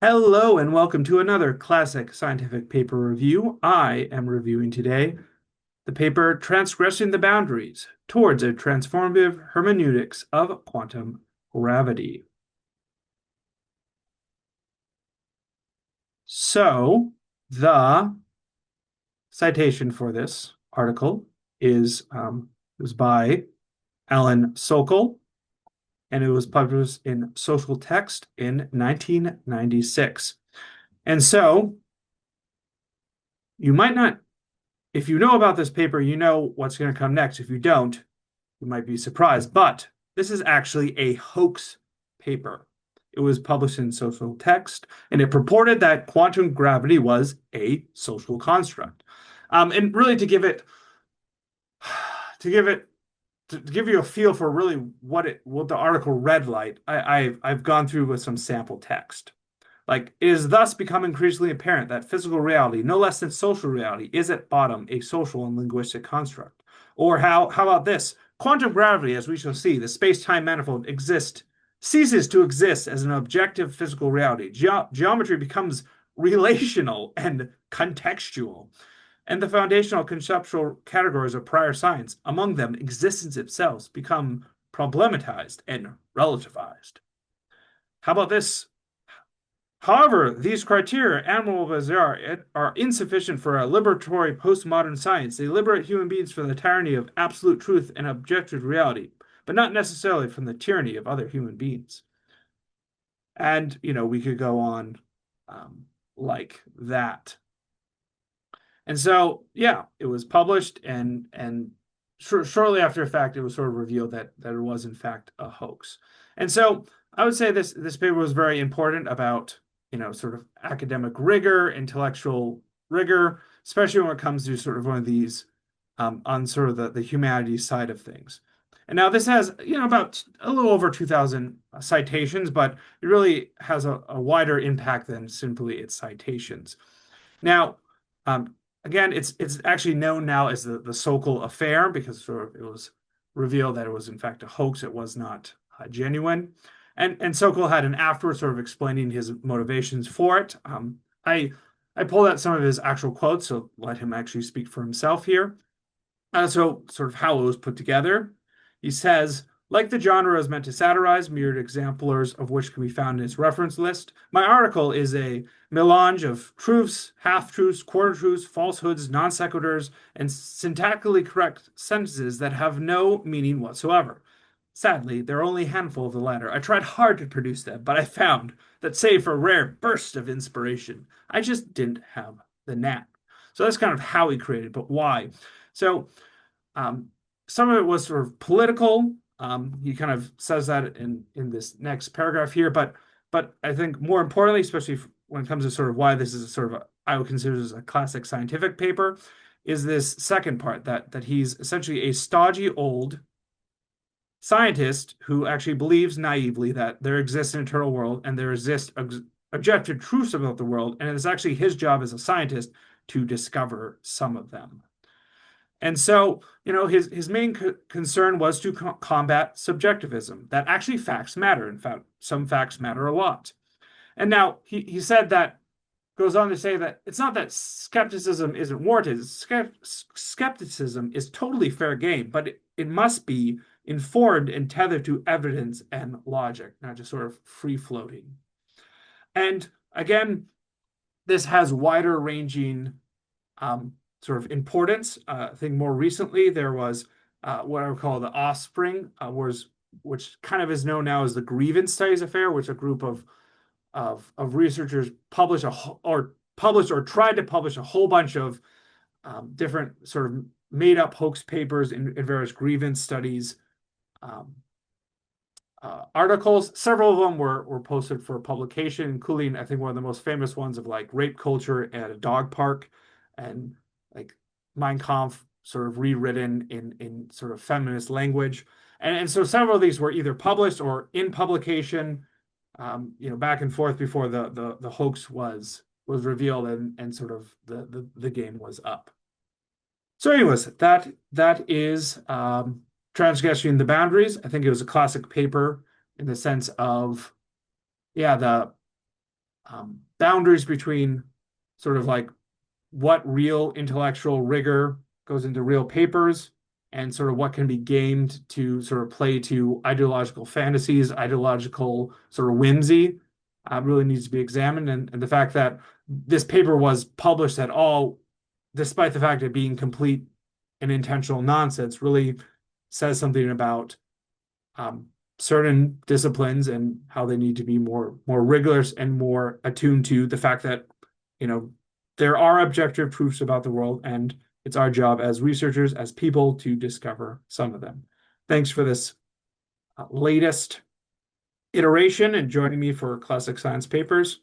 Hello and welcome to another classic scientific paper review. I am reviewing today the paper Transgressing the Boundaries Towards a Transformative Hermeneutics of Quantum Gravity. So, the citation for this article is it was by Alan Sokal, and it was published in Social Text in 1996. And so, you might not if you know about this paper, you know what's going to come next. If you don't, you might be surprised. But this is actually a hoax paper. It was published in Social Text, and it purported that quantum gravity was a social construct. And really, to give it, to give you a feel for really what the article read like, I've gone through with some sample text. Like, it is thus become increasingly apparent that physical reality, no less than social reality, is at bottom a social and linguistic construct. Or how about this? Quantum gravity, as we shall see, the space-time manifold ceases to exist as an objective physical reality. Geometry becomes relational and contextual. And the foundational conceptual categories of prior science, among them existence itself, become problematized and relativized. How about this? However, these criteria, admirable as they are insufficient for a liberatory postmodern science. They liberate human beings from the tyranny of absolute truth and objective reality, but not necessarily from the tyranny of other human beings. And, we could go on like that. And so, yeah, it was published, and shortly after the fact, it was sort of revealed that it was in fact a hoax. And so, I would say this paper was very important about sort of academic rigor, intellectual rigor, especially when it comes to sort of one of these on sort of the humanities side of things. And now this has about a little over 2,000 citations, but it really has a wider impact than simply its citations. Now, um, again, it's actually known now as the Sokal affair because sort of it was revealed that it was in fact a hoax. It was not genuine. And Sokal had an afterward sort of explaining his motivations for it. I pulled out some of his actual quotes, so let him actually speak for himself here. So sort of how it was put together. He says, like the genre is meant to satirize, myriad exemplars of which can be found in its reference list, my article is a melange of truths, half-truths, quarter-truths, falsehoods, non sequiturs, and syntactically correct sentences that have no meaning whatsoever. Sadly, there are only a handful of the latter. I tried hard to produce them, but I found that, save for a rare burst of inspiration, I just didn't have the knack. So that's kind of how he created, but why? So um, some of it was sort of political. He kind of says that in this next paragraph here, but I think more importantly, especially when it comes to sort of why this is a sort of I would consider this a classic scientific paper, is this second part that he's essentially a stodgy old scientist who actually believes naively that there exists an eternal world and there exist objective truths about the world, and it's actually his job as a scientist to discover some of them. And so, his main concern was to combat subjectivism, that actually facts matter. In fact, some facts matter a lot. And now he said that, goes on to say that it's not that skepticism isn't warranted. Skepticism is totally fair game, but it must be informed and tethered to evidence and logic, not just sort of free floating. And again, this has wider ranging sort of importance. I think more recently there was what I would call the offspring, which kind of is known now as the grievance studies affair, which a group of researchers published or tried to publish a whole bunch of different sort of made up hoax papers in various grievance studies um, articles. Several of them were posted for publication, including I think one of the most famous ones of like rape culture at a dog park and like Mein Kampf sort of rewritten in sort of feminist language. And so several of these were either published or in publication, back and forth before the hoax was revealed and sort of the game was up. So, anyways, that is Transgressing the Boundaries. I think it was a classic paper in the sense of, yeah, boundaries between sort of like what real intellectual rigor goes into real papers and sort of what can be gamed to sort of play to ideological fantasies, ideological sort of whimsy, really needs to be examined. And the fact that this paper was published at all, despite the fact of being complete and intentional nonsense, really says something about um, certain disciplines and how they need to be more rigorous and more attuned to the fact that, you know, there are objective proofs about the world, and it's our job as researchers, as people, to discover some of them. Thanks for this latest iteration and joining me for Classic Science Papers.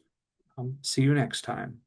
See you next time.